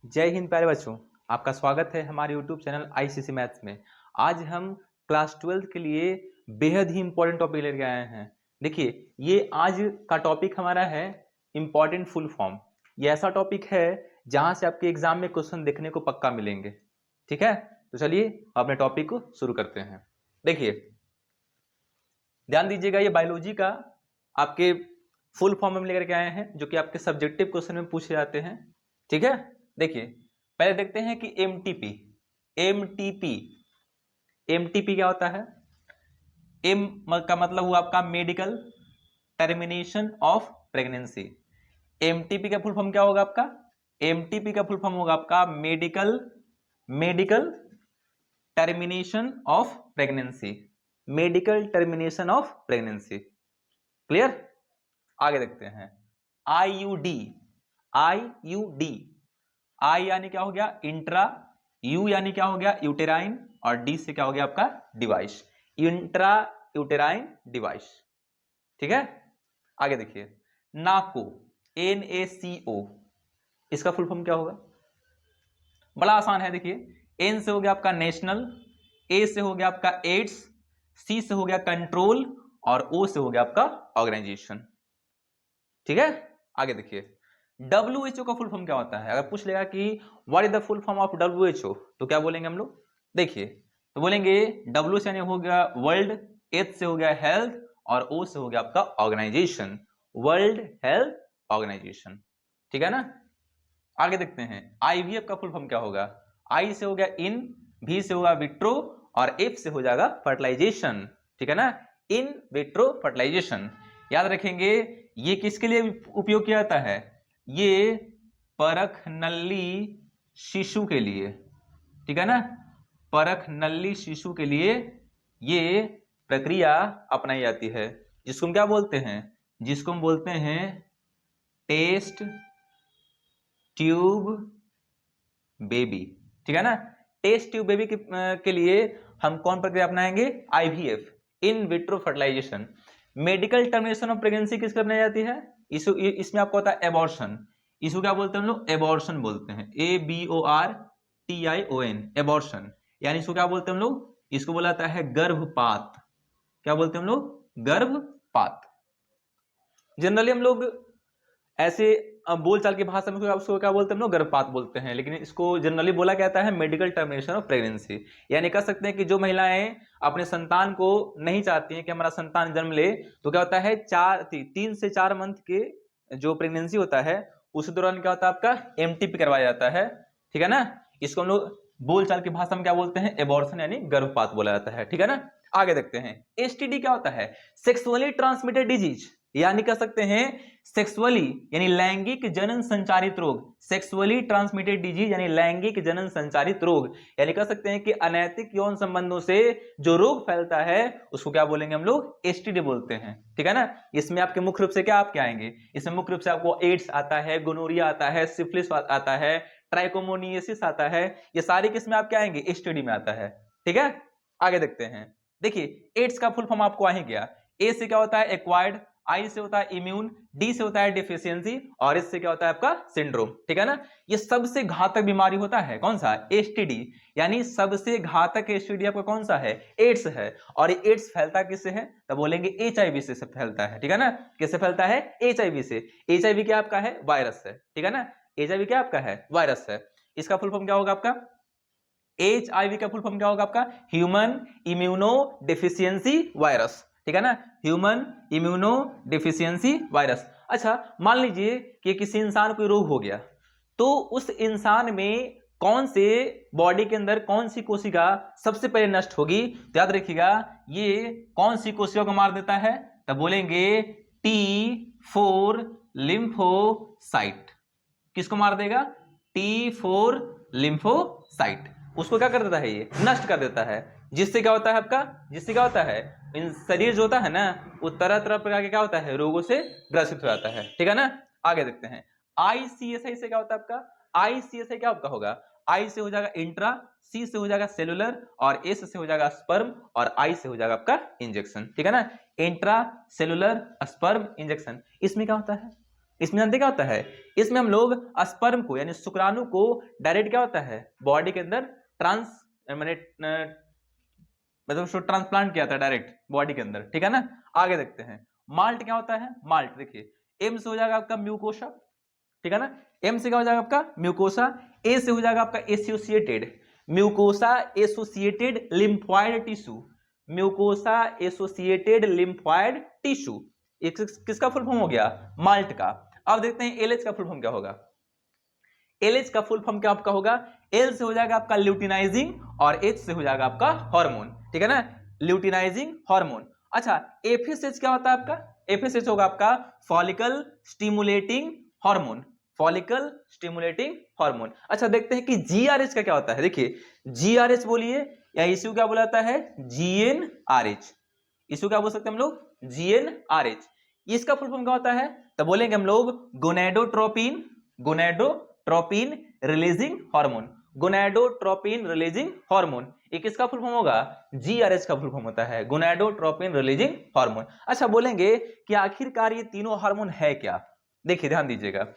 जय हिंद प्यारे बच्चों, आपका स्वागत है हमारे YouTube चैनल आईसीसी मैथ्स में। आज हम क्लास 12 के लिए बेहद ही इंपॉर्टेंट टॉपिक लेकर आए हैं। देखिए, ये आज का टॉपिक हमारा है इंपॉर्टेंट फुल फॉर्म। ये ऐसा टॉपिक है जहां से आपके एग्जाम में क्वेश्चन देखने को पक्का मिलेंगे। ठीक है, तो चलिए अपने टॉपिक को शुरू करते हैं। देखिए, ध्यान दीजिएगा, ये बायोलॉजी का आपके फुल फॉर्म में लेकर के आए हैं जो कि आपके सब्जेक्टिव क्वेश्चन में पूछे जाते हैं। ठीक है, देखिए पहले देखते हैं कि एमटीपी एमटीपी क्या होता है। एम का मतलब हुआ आपका medical termination of pregnancy. MTP का फुल फॉर्म क्या होगा आपका? एमटीपी का फुल फॉर्म होगा आपका medical termination of pregnancy. Medical termination of pregnancy. Clear? आगे देखते हैं आईयूडी। आई यानी क्या हो गया? इंट्रा, यू यानी क्या हो गया? यूटेराइन, और डी से क्या हो गया आपका? डिवाइस। Intra uterine device. ठीक है, आगे देखिए नाको, NACO, इसका फुल फॉर्म क्या होगा? बड़ा आसान है। देखिए, एन से हो गया आपका नेशनल, ए से हो गया आपका एड्स, सी से हो गया कंट्रोल, और ओ से हो गया आपका ऑर्गेनाइजेशन। ठीक है, आगे देखिए WHO का फुल फॉर्म क्या होता है? अगर पूछ लेगा कि what is the full form of WHO, तो क्या बोलेंगे हम लोग? देखिए, तो बोलेंगे W से यानी हो गया वर्ल्ड, H से हो गया हेल्थ, और O से हो गया आपका ऑर्गेनाइजेशन, वर्ल्ड हेल्थ ऑर्गेनाइजेशन। ठीक है ना, आगे देखते हैं IVF का फुल फॉर्म क्या होगा? I से हो गया इन, V से होगा विट्रो, और F से हो जाएगा फर्टिलाइजेशन। ठीक है ना, इन विट्रो फर्टिलाइजेशन। याद रखेंगे ये किसके लिए उपयोग किया जाता है? ये परख नली शिशु के लिए। ठीक है ना, परख नली शिशु के लिए ये प्रक्रिया अपनाई जाती है, जिसको हम क्या बोलते हैं? जिसको हम बोलते हैं टेस्ट ट्यूब बेबी। ठीक है ना, टेस्ट ट्यूब बेबी के लिए हम कौन प्रक्रिया अपनाएंगे? IVF, in vitro fertilization. Medical termination of pregnancy किसके अपनाई जाती है? इसमें आपको होता है एबॉर्शन। इसको क्या बोलते हैं हम लोग? एबॉर्शन बोलते हैं, ABORTION, एबॉर्शन। यानी इसको क्या बोलते हैं हम लोग? इसको बोला जाता है गर्भपात। क्या बोलते हैं हम लोग? गर्भपात। जनरली हम लोग ऐसे बोलचाल की भाषा में उसको क्या बोलते हैं हम लोग? गर्भपात बोलते हैं, लेकिन इसको जनरली बोला जाता है मेडिकल टर्मिनेशन ऑफ प्रेगनेंसी। यानी कह सकते हैं कि जो महिलाएं अपने संतान को नहीं चाहती हैं कि हमारा संतान जन्म ले, तो क्या होता है 3 से 4 मंथ के जो प्रेगनेंसी होता है उस दौरान क्या होता है आपका? MTP करवाया जाता है। ठीक है ना, इसको हम लोग बोलचाल की भाषा में क्या बोलते हैं? एबॉर्शन यानी गर्भपात बोला जाता है। ठीक है ना, आगे देखते हैं STD क्या होता है? सेक्सुअली ट्रांसमिटेड डिजीज, यानी कह सकते हैं सेक्सुअली यानी लैंगिक जनन संचारित रोग। सेक्सुअली ट्रांसमिटेड डिजीज यानी लैंगिक जनन संचारित रोग, यानी कह सकते हैं कि अनैतिक यौन संबंधों से जो रोग फैलता है उसको क्या बोलेंगे हम लोग? STD बोलते हैं। ठीक है ना, इसमें आपके मुख्य रूप से क्या आपके आएंगे? इसमें मुख्य रूप से आपको एड्स आता है, गोनोरिया आता है, सिफिलिस आता है, ट्राइकोमोनियसिस आता है। ये सारी किसमें आपके आएंगे? STD में आता है। ठीक है, आगे देखते हैं। देखिए, एड्स का फुल फॉर्म आपको आ ही गया। ए से क्या होता है? एक्वायर्ड, आई से होता है इम्यून, डी से होता है डिफिशियंसी, और इससे क्या होता है आपका? सिंड्रोम। ठीक है ना, ये सबसे घातक बीमारी होता है कौन सा? STD। यानी सबसे घातक STD आपका कौन सा है? एड्स है। और एड्स फैलता किससे है? तो बोलेंगे HIV से फैलता है। ठीक है ना, किससे फैलता है? HIV से। HIV क्या आपका है? वायरस है। ठीक है ना, HIV क्या आपका है? वायरस है। इसका फुल फॉर्म क्या होगा आपका? HIV का फुल फॉर्म क्या होगा आपका? Human immuno deficiency virus. ठीक है ना, ह्यूमन इम्यूनो डेफिशिएंसी वायरस। अच्छा, मान लीजिए कि किसी इंसान को रोग हो गया, तो उस इंसान में कौन से बॉडी के अंदर कौन सी कोशिका सबसे पहले नष्ट होगी? तो याद रखिएगा, ये कौन सी कोशिका को मार देता है? तब बोलेंगे T4 लिम्फोसाइट। किसको मार देगा? T4 lymphocyte. उसको क्या कर देता है? ये नष्ट कर देता है। जिससे क्या होता है आपका? जिससे क्या होता है? इन शरीर जो होता है ना, वो तरह तरह प्रकार के क्या होता है? रोगों से ग्रसित हो जाता है। ठीक है ना, आगे देखते हैं ICSI से क्या होता है आपका? ICSI क्या आपका होगा? I से हो जाएगा इंट्रा, C से हो जाएगा सेलुलर, और S से हो जाएगा स्पर्म, और I से हो जाएगा आपका इंजेक्शन। ठीक है ना, इंट्रा सेलुलर स्पर्म इंजेक्शन। इसमें क्या होता है? इसमें जानते क्या होता है, इसमें हम लोग स्पर्म को यानी शुक्राणु को डायरेक्ट क्या होता है बॉडी के अंदर मतलब उसको ट्रांसप्लांट किया था डायरेक्ट बॉडी के अंदर, ठीक है ना। आगे देखते हैं माल्ट क्या होता है। माल्ट देखिए एम से हो जाएगा आपका म्यूकोसा, ठीक है ना। एम से क्या हो जाएगा आपका म्यूकोसा, ए से हो जाएगा आपका associated mucosa associated lymphoid tissue, mucosa associated lymphoid tissue, किसका फुल फॉर्म हो गया माल्ट का। अब देखते हैं एलएच का फुल फॉर्म क्या होगा। एलएच का फुल फॉर्म क्या आपका होगा, एल से हो जाएगा आपका ल्यूटिनाइजिंग और एच से हो जाएगा आपका हार्मोन, ठीक है ना, ल्यूटिनाइजिंग हार्मोन। अच्छा एफएसएच क्या होता है आपका, एफएसएच होगा आपका follicle stimulating hormone, follicle stimulating hormone. अच्छा देखते हैं कि जीआरएच का क्या होता है। देखिए जीआरएच बोलिए या इसे क्या बोला जाता है जीएनआरएच, इसे क्या बोल सकते हैं हम लोग जीएनआरएच। इसका फुल फॉर्म क्या होता है, तो बोलेंगे हम लोग gonadotropin, gonadotropin releasing hormone, gonadotropin releasing hormone. ये किसका फुल फॉर्म होगा, जीआरएच का फुल फॉर्म होता है गोनेडोट्रोपिन रिलीजिंग हार्मोन। अच्छा बोलेंगे कि आखिरकार ये तीनों हार्मोन है क्या। देखिए ध्यान दीजिएगा,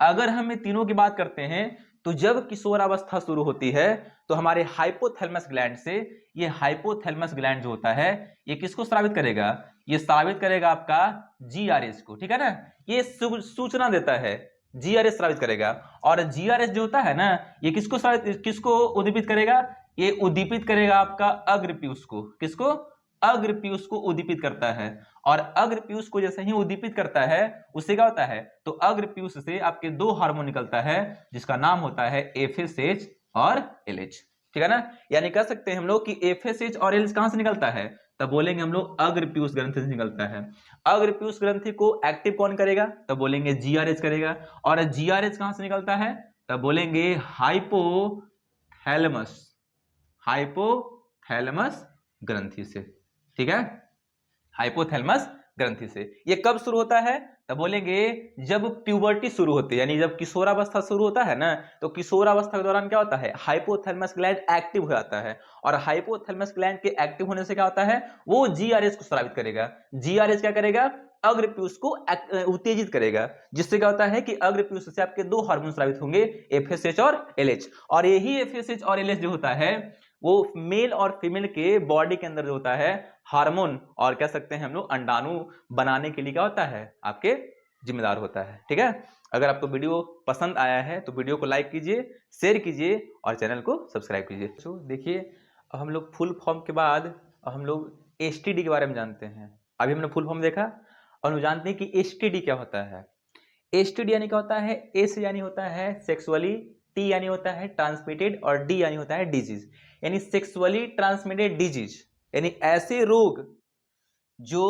अगर हम इन तीनों की बात करते हैं तो जब किशोरावस्था शुरू होती है तो हमारे हाइपोथैलेमस ग्लैंड से, ये हाइपोथैलेमस ग्लैंड जो होता है ये किसको स्रावित करेगा, ये स्रावित करेगा आपका जीआरएच को, ठीक है ना। ये सूचना देता है, जीआरएच स्रावित करेगा। और जीआरएच जो होता है ना ये किसको स्रावित, किसको उद्दीपित करेगा, ये उद्दीपित करेगा आपका अग्रपीयूष को, किसको अग्रपीयूष को उद्दीपित करता है। और अग्रपीयूष को जैसे ही उद्दीपित करता है उससे क्या होता है, तो अग्रपीयूष से आपके दो हार्मोन निकलता है जिसका नाम होता है एफएसएच और एलएच, ठीक है ना। यानी कह सकते हैं हम लोग कि एफएसएच और एलएच कहां से निकलता है, तब बोलेंगे हम लोग अग्रपीयूष ग्रंथि से निकलता है। अग्रपीयूष ग्रंथि को एक्टिव कौन करेगा, तब बोलेंगे जीआरएच करेगा। और जीआरएच कहां से निकलता है, तब बोलेंगे हाइपोथैलेमस, हाइपोथैलेमस ग्रंथि से, ठीक है, हाइपोथैलेमस ग्रंथि से। ये कब शुरू होता है, तब बोलेंगे जब प्यूबर्टी शुरू होती है, यानी जब किशोरावस्था शुरू होता है ना, तो किशोरावस्था के दौरान क्या होता है हाइपोथैलेमस ग्लैंड एक्टिव हो जाता है। और हाइपोथैलेमस ग्लैंड के एक्टिव होने से क्या होता है, वो जीआरएच को स्रावित करेगा। जीआरएच क्या करेगा, अग्रपीयूष को उत्तेजित करेगा, जिससे क्या होता है कि अग्रपीयूष से आपके दो हार्मोन स्रावित होंगे एफएसएच और एलएच। और यही एफएसएच और एलएच जो होता है वो मेल और फीमेल के बॉडी के अंदर जो होता है हार्मोन और कह सकते हैं हम लोग अंडाणु बनाने के लिए क्या होता है आपके जिम्मेदार होता है, ठीक है। अगर आपको वीडियो पसंद आया है तो वीडियो को लाइक कीजिए, शेयर कीजिए और चैनल को सब्सक्राइब कीजिए। तो देखिए हम लोग फुल फॉर्म के बाद हम लोग एसटीडी के बारे में जानते हैं। अभी हमने फुल फॉर्म देखा और हम जानते हैं कि एसटीडी क्या होता है। एसटीडी यानी क्या होता है, एस यानी होता है सेक्सुअली, टी यानी होता है ट्रांसमिटेड और डी यानी होता है डिजीज, यानी सेक्सुअली ट्रांसमिटेड डिजीज, यानी ऐसे रोग जो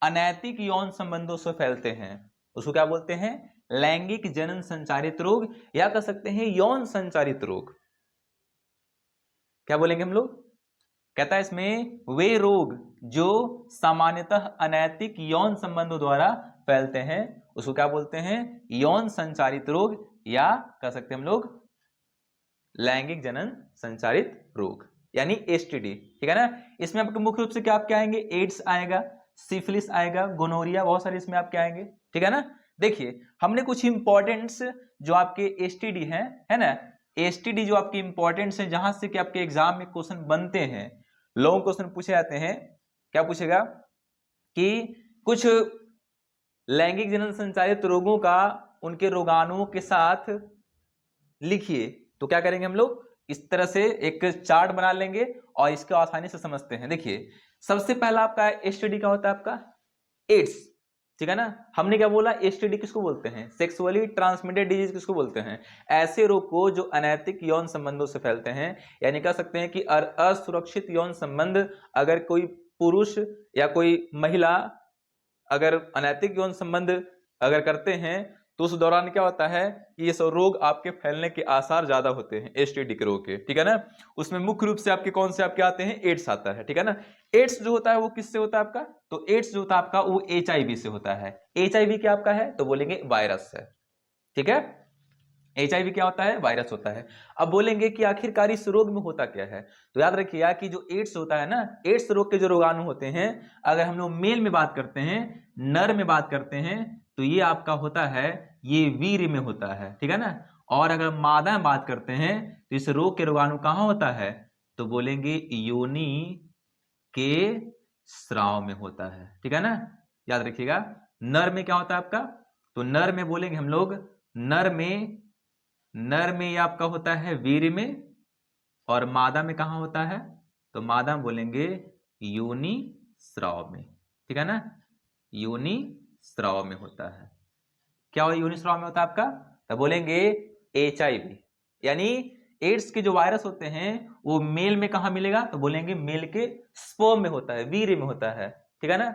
अनैतिक यौन संबंधों से फैलते हैं उसको क्या बोलते हैं, लैंगिक जनन संचारित रोग या कह सकते हैं यौन संचारित रोग। क्या बोलेंगे हम लोग, कहता है इसमें वे रोग जो सामान्यतः अनैतिक यौन संबंधों द्वारा फैलते हैं उसको क्या बोलते हैं, यौन संचारित रोग या कह सकते हैं हम लोग लैंगिक जनन संचारित रोग, यानी एसटीडी, ठीक है ना। इसमें आपके मुख्य रूप से क्या आपके आएंगे, एड्स आएगा, सिफिलिस आएगा, गोनोरिया, बहुत सारे इसमें आपके आएंगे, ठीक है ना। देखिए हमने कुछ इंपॉर्टेंट्स जो आपके एसटीडी हैं, है ना, एसटीडी जो आपके इंपॉर्टेंट्स हैं जहां से कि आपके एग्जाम में क्वेश्चन बनते हैं, लॉन्ग क्वेश्चन पूछे जाते हैं। क्या पूछेगा कि कुछ लैंगिक जनन संचारित रोगों का उनके रोगाणुओं के साथ लिखिए। तो क्या करेंगे हम लोग, इस तरह से एक चार्ट बना लेंगे और इसको आसानी से समझते हैं। देखिए सबसे पहला आपका एसटीडी का होता है आपका एड्स, ठीक है ना। हमने क्या बोला, एसटीडी किसको बोलते हैं, सेक्सुअली ट्रांसमिटेड डिजीज किसको बोलते हैं, ऐसे रोग को जो अनैतिक यौन संबंधों से फैलते हैं, यानी कह सकते हैं कि असुरक्षित यौन संबंध अगर कोई पुरुष या कोई महिला अगर अनैतिक यौन संबंध अगर करते हैं तो उस दौरान क्या होता है कि ये सब रोग आपके फैलने के आसार ज्यादा होते हैं एसटीडी के रोग के, ठीक है ना। उसमें मुख्य रूप से आपके कौन से आपके आते हैं, एड्स आता है, ठीक है ना। एड्स जो होता है वो किससे होता है आपका, तो एड्स जो होता है आपका वो एचआईवी से होता है। एचआईवी क्या आपका है, तो बोलेंगे वायरस है, ठीक है। एचआईवी क्या होता है, वायरस होता है। अब बोलेंगे कि आखिरकार इस रोग में होता क्या है, तो याद रखिएगा कि जो एड्स होता है ना, एड्स रोग के जो रोगाणु होते हैं, अगर हम लोग मेल में बात करते हैं, नर में बात करते हैं, तो ये आपका होता है, ये वीर्य में होता है, ठीक है ना। और अगर मादा में बात करते हैं तो इस रोग के रोगाणु कहाँ होता है, तो बोलेंगे योनि के स्राव में होता है, ठीक है ना। याद रखिएगा, नर में क्या होता है आपका, तो नर में बोलेंगे हम लोग, नर में ये आपका होता है वीर्य में, और मादा में कहाँ होता है, तो मादा में बोलेंगे योनि स्राव में, ठीक है ना। योनि स्राव में होता है। क्या हो योनि स्राव में होता है आपका, तो बोलेंगे HIV, यानी एड्स के जो वायरस होते हैं वो मेल में कहाँ मिलेगा, तो बोलेंगे मेल के स्पर्म में होता है, वीर्य में होता है, ठीक है ना।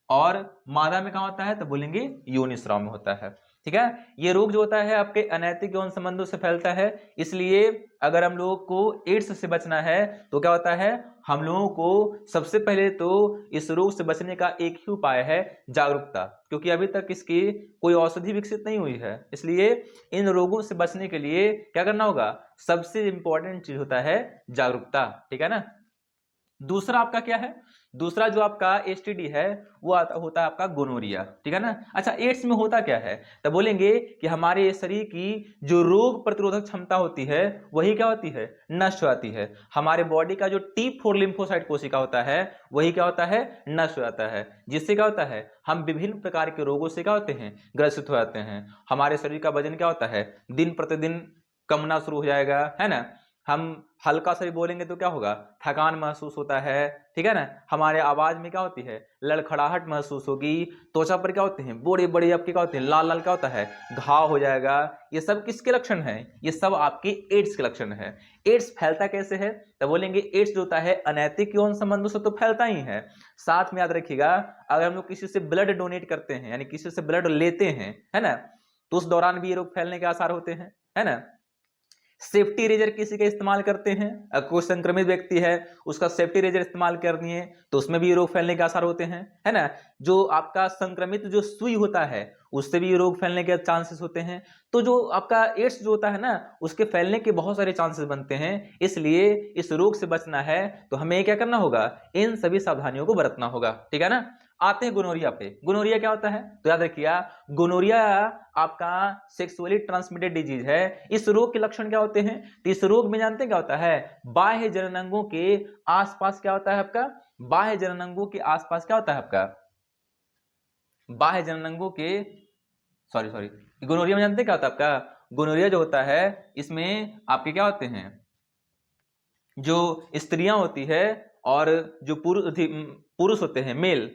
और मादा में कहाँ होता है, तो बोलेंगे योनि स्राव में होता है, ठीक है। ये रोग जो होता है आपके अनैतिक यौन संबंधों से फैलता है, इसलिए अगर हम लोगों को एड्स से बचना है तो क्या होता है, हम लोगों को सबसे पहले तो इस रोग से बचने का एक ही उपाय है, जागरूकता, क्योंकि अभी तक इसकी कोई औषधि विकसित नहीं हुई है। इसलिए इन रोगों से बचने के लिए क्या करना होगा, सबसे इंपॉर्टेंट चीज होता है जागरूकता, ठीक है ना। दूसरा आपका क्या है, दूसरा जो आपका STD है वो होता है आपका गोनोरिया, ठीक है ना। अच्छा, एड्स में होता क्या है, तो बोलेंगे कि हमारे शरीर की जो रोग प्रतिरोधक क्षमता होती है वही क्या होती है, नष्ट हो जाती है। हमारे बॉडी का जो T4 लिम्फोसाइट कोशिका होता है वही क्या होता है, नष्ट हो जाता है, जिससे क्या होता है, हम विभिन्न प्रकार के रोगों से क्या होते हैं, ग्रसित हो जाते हैं। हमारे शरीर का वजन क्या होता है, दिन प्रतिदिन कमना शुरू हो जाएगा, है ना। हम हल्का सा भी बोलेंगे तो क्या होगा, थकान महसूस होता है, ठीक है ना। हमारे आवाज में क्या होती है, लड़खड़ाहट महसूस होगी। त्वचा पर क्या होते हैं, बड़े बड़े आपके क्या होते हैं, लाल लाल क्या होता है, घाव हो जाएगा। ये सब किसके लक्षण हैं, ये सब आपके एड्स के लक्षण है। एड्स फैलता कैसे है, तो बोलेंगे एड्स जो होता है अनैतिक यौन संबंधों से तो फैलता ही है, साथ में याद रखिएगा अगर हम लोग किसी से ब्लड डोनेट करते हैं, यानी किसी से ब्लड लेते हैं, है ना, तो उस दौरान भी ये रोग फैलने के आसार होते हैं, है ना। सेफ्टी रेजर किसी का इस्तेमाल करते हैं, अगर कोई संक्रमित व्यक्ति है उसका सेफ्टी रेजर इस्तेमाल करनी है तो उसमें भी ये रोग फैलने के आसार होते हैं, है ना। जो आपका संक्रमित जो सुई होता है उससे भी ये रोग फैलने के चांसेस होते हैं। तो जो आपका एड्स जो होता है ना उसके फैलने के बहुत सारे चांसेस बनते हैं, इसलिए इस रोग से बचना है तो हमें क्या करना होगा, इन सभी सावधानियों को बरतना होगा, ठीक है ना। आते हैं गोनोरिया पे। गोनोरिया क्या होता है, तो याद रखिएगा गोनोरिया आपका सेक्सुअली ट्रांसमिटेड डिजीज है। इस रोग के लक्षण क्या होते हैं, तो इस रोग में जानते हैं क्या होता है, बाह्य जननांगों के आसपास क्या होता है आपका, बाह्य जननांगों के आसपास क्या होता है आपका, बाह्य जननांगों के सॉरी गोनोरिया में जानते हैं क्या होता है आपका, गोनोरिया जो होता है इसमें आपके क्या होते हैं, जो स्त्रियां होती है और जो पुरुष होते हैं मेल,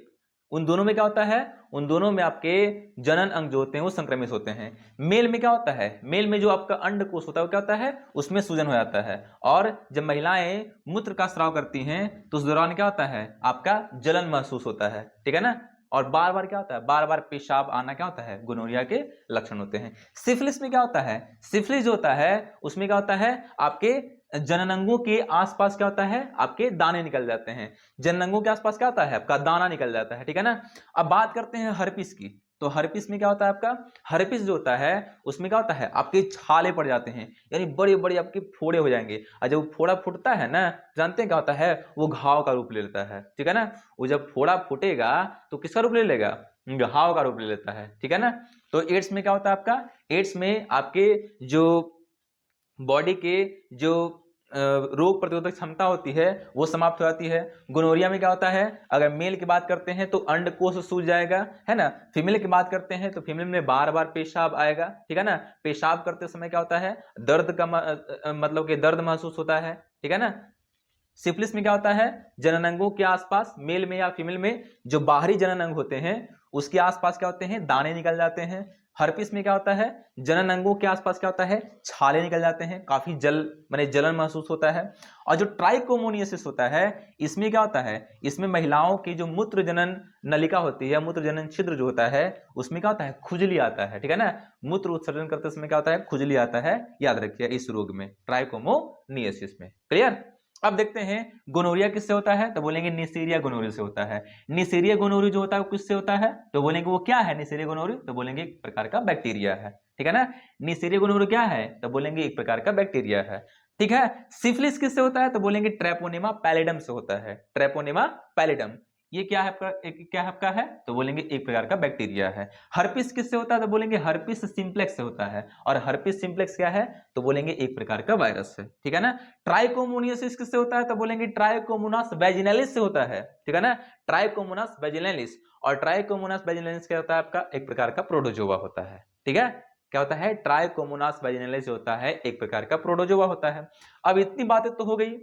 उन दोनों में क्या होता है, उन दोनों में आपके जनन अंग जो होते हैं वो संक्रमित होते हैं। मेल में क्या होता है, मेल में जो आपका अंडकोश होता है वो क्या होता है, उसमें सूजन हो जाता है। और जब महिलाएं मूत्र का स्राव करती हैं तो उस दौरान क्या होता है, आपका जलन महसूस होता है, ठीक है ना। और बार बार क्या होता है, बार बार पेशाब आना क्या होता है, गोनोरिया के लक्षण होते हैं। सिफिलिस में क्या होता है, सिफिलिस जो होता है उसमें क्या होता है, आपके जननांगों के आसपास क्या होता है, आपके दाने निकल जाते हैं। जननांगों के आसपास क्या होता है, आपका दाना निकल जाता है, ठीक है ना। अब बात करते हैं हर्पिस की। तो हर्पिस में क्या होता है आपका, हर्पिस जो होता है उसमें क्या होता है, आपके छाले पड़ जाते हैं, यानी बड़े बड़े आपके फोड़े हो जाएंगे। और जब फोड़ा फूटता है ना, जानते हैं क्या होता है, वो घाव का रूप ले लेता है, ठीक है ना। वो जब फोड़ा फूटेगा तो किसका रूप ले लेगा, घाव का रूप ले लेता है, ठीक है ना। तो एड्स में क्या होता है आपका, एड्स में आपके जो बॉडी के जो रोग प्रतिरोधक क्षमता होती है वो समाप्त हो जाती है। गोनोरिया में क्या होता है, अगर मेल की बात करते हैं तो अंडकोश सूज जाएगा, है ना। फीमेल की बात करते हैं तो फीमेल में बार बार पेशाब आएगा, ठीक है ना। पेशाब करते समय क्या होता है, दर्द का मतलब कि दर्द महसूस होता है, ठीक है ना। सिफिलिस में क्या होता है, जननांगों के आसपास मेल में या फीमेल में जो बाहरी जननांग होते हैं उसके आसपास क्या होते हैं, दाने निकल जाते हैं। हर्पिस में क्या होता है, जननांगों के आसपास क्या होता है, छाले निकल जाते हैं, काफी माने जलन महसूस होता है। और जो ट्राइकोमोनियसिस होता है इसमें क्या होता है, इसमें महिलाओं की जो मूत्र जनन नलिका होती है, मूत्र जनन छिद्र जो होता है उसमें क्या होता है, खुजली आता है, ठीक है ना। मूत्र उत्सर्जन करते समय क्या होता है, खुजली आता है, याद रखिए इस रोग में, ट्राइकोमोनियसिस में। क्लियर। अब देखते हैं गोनोरिया किससे होता है, तो बोलेंगे निसेरिया गोनोरिया से होता है। निसेरिया गोनोरिया जो होता है वो किससे होता है, तो बोलेंगे वो क्या है निसेरिया गोनोरिया, तो बोलेंगे एक प्रकार का बैक्टीरिया है, ठीक है ना। निसेरिया गोनोरिया क्या है, तो बोलेंगे एक प्रकार का बैक्टीरिया है, ठीक है। सिफिलिस किससे होता है, तो बोलेंगे ट्रैपोनेमा पैलिडम से होता है, ट्रैपोनेमा पैलिडम। ये क्या है आपका, क्या है आपका है, तो बोलेंगे एक प्रकार का बैक्टीरिया है। हर्पिस किससे होता है, तो बोलेंगे हर्पिस सिंप्लेक्स से होता है। और हर्पिस सिंप्लेक्स क्या है, तो बोलेंगे एक प्रकार का वायरस है, ठीक है ना। ट्राइकोमोनियासिस किससे होता है, तो बोलेंगे ट्राइकोमोनास वैजिनैलिस से होता है, ठीक है ना, ट्राइकोमोनास वैजिनैलिस। और ट्राइकोमोनास वैजिनैलिस क्या होता है आपका, एक प्रकार का प्रोटोजोआ होता है, ठीक है। क्या होता है, ट्राइकोमोनास वैजिनैलिस होता है एक प्रकार का प्रोटोजोआ होता है। अब इतनी बातें तो हो गई,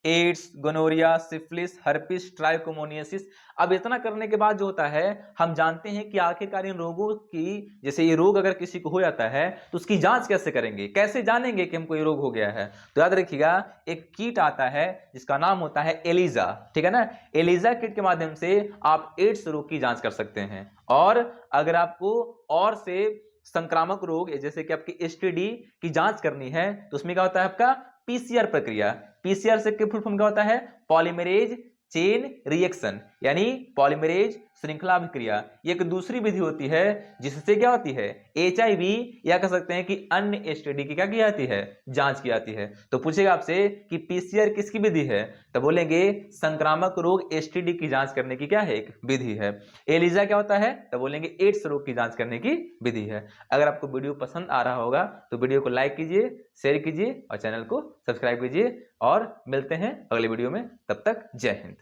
AIDS, gonorrhoea, syphilis, herpes, trichomoniasis. अब इतना करने के बाद जो होता है, हम जानते हैं कि आखिरकार इन रोगों की, जैसे ये रोग अगर किसी को हो जाता है तो उसकी जांच कैसे करेंगे, कैसे जानेंगे कि हमको ये रोग हो गया है। तो याद रखिएगा, एक किट आता है जिसका नाम होता है एलिजा, ठीक है ना। एलिजा किट के माध्यम से आप एड्स रोग की जांच कर सकते हैं। और अगर आपको और से संक्रामक रोग जैसे कि आपकी एसटीडी की जांच करनी है, तो उसमें क्या होता है आपका पीसीआर प्रक्रिया। पीसीआर से फुल फॉर्म क्या होता है, पॉलीमरेज चेन रिएक्शन, यानी पॉलीमरेज श्रृंखला अभिक्रिया। ये एक दूसरी विधि होती है जिससे क्या होती है, एचआईवी या कह सकते हैं कि अन्य एसटीडी की क्या की जाती है, जांच की जाती है। तो पूछेगा आपसे कि पीसीआर किसकी विधि है, तो बोलेंगे संक्रामक रोग एसटीडी की जांच करने की क्या है, एक विधि है। एलिजा क्या होता है, तो बोलेंगे एड्स रोग की जांच करने की विधि है। अगर आपको वीडियो पसंद आ रहा होगा तो वीडियो को लाइक कीजिए, शेयर कीजिए और चैनल को सब्सक्राइब कीजिए। और मिलते हैं अगले वीडियो में, तब तक जय हिंद।